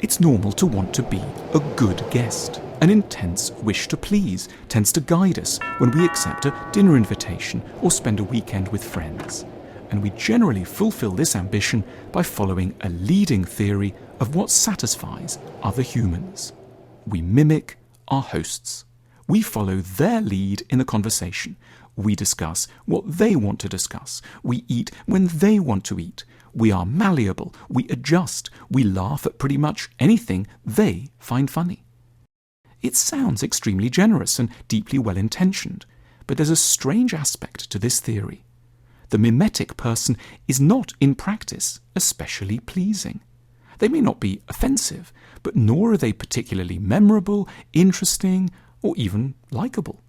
It's normal to want to be a good guest. An intense wish to please tends to guide us when we accept a dinner invitation or spend a weekend with friends. And we generally fulfill this ambition by following a leading theory of what satisfies other humans. We mimic our hosts. We follow their lead in the conversation. We discuss what they want to discuss. We eat when they want to eat. We are malleable. We adjust. We laugh at pretty much anything they find funny. It sounds extremely generous and deeply well-intentioned, but there's a strange aspect to this theory. The mimetic person is not, in practice, especially pleasing. They may not be offensive, but nor are they particularly memorable, interesting, or even likable.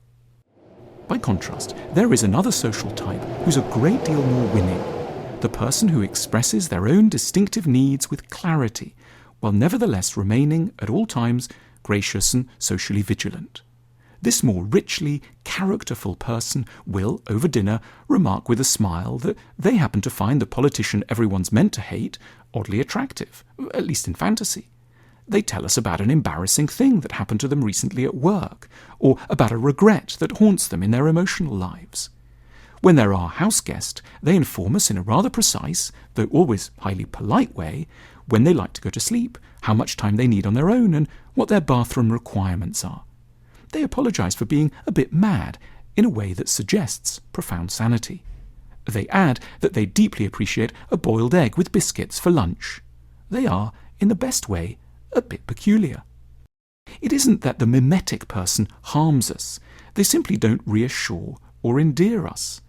By contrast, there is another social type who's a great deal more winning. The person who expresses their own distinctive needs with clarity, while nevertheless remaining, at all times, gracious and socially vigilant. This more richly characterful person will, over dinner, remark with a smile that they happen to find the politician everyone's meant to hate oddly attractive, at least in fantasy. They tell us about an embarrassing thing that happened to them recently at work, or about a regret that haunts them in their emotional lives. When they're our house guest, they inform us in a rather precise, though always highly polite way, when they like to go to sleep, how much time they need on their own, and what their bathroom requirements are. They apologise for being a bit mad, in a way that suggests profound sanity. They add that they deeply appreciate a boiled egg with biscuits for lunch. They are, in the best way, a bit peculiar. It isn't that the mimetic person harms us. They simply don't reassure or endear us.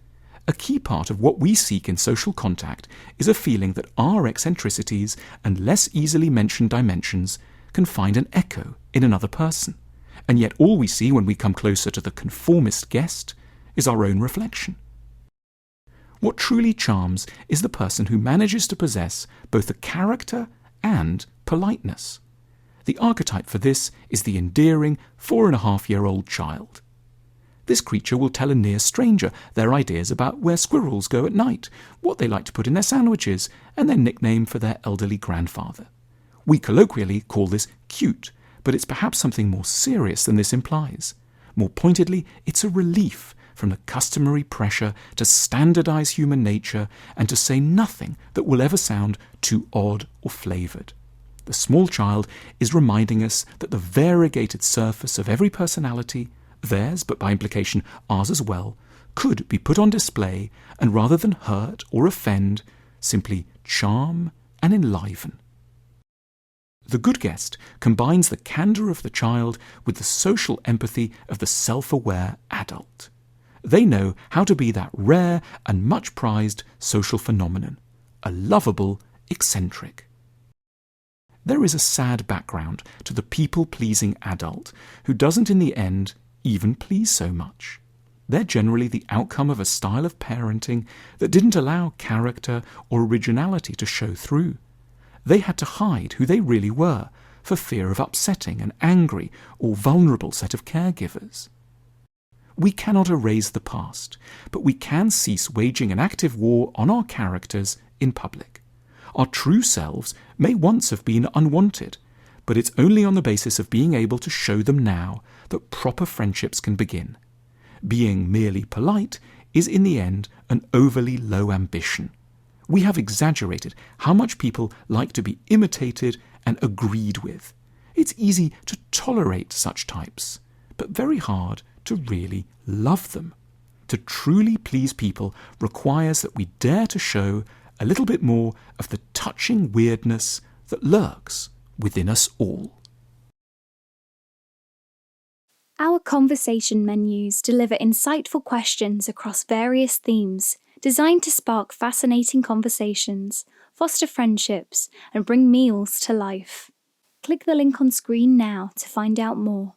A key part of what we seek in social contact is a feeling that our eccentricities and less easily mentioned dimensions can find an echo in another person, and yet all we see when we come closer to the conformist guest is our own reflection. What truly charms is the person who manages to possess both the character and politeness. The archetype for this is the endearing 4.5-year-old child. This creature will tell a near stranger their ideas about where squirrels go at night, what they like to put in their sandwiches, and their nickname for their elderly grandfather. We colloquially call this cute, but it's perhaps something more serious than this implies. More pointedly, it's a relief from the customary pressure to standardize human nature and to say nothing that will ever sound too odd or flavored. The small child is reminding us that the variegated surface of every personality, theirs, but by implication ours as well, could be put on display and rather than hurt or offend, simply charm and enliven. The good guest combines the candour of the child with the social empathy of the self-aware adult. They know how to be that rare and much prized social phenomenon, a lovable eccentric. There is a sad background to the people-pleasing adult who doesn't in the end even please so much. They're generally the outcome of a style of parenting that didn't allow character or originality to show through. They had to hide who they really were for fear of upsetting an angry or vulnerable set of caregivers. We cannot erase the past, but we can cease waging an active war on our characters in public. Our true selves may once have been unwanted, but it's only on the basis of being able to show them now that proper friendships can begin. Being merely polite is in the end an overly low ambition. We have exaggerated how much people like to be imitated and agreed with. It's easy to tolerate such types, but very hard to really love them. To truly please people requires that we dare to show a little bit more of the touching weirdness that lurks within us all. Our conversation menus deliver insightful questions across various themes, designed to spark fascinating conversations, foster friendships, and bring meals to life. Click the link on screen now to find out more.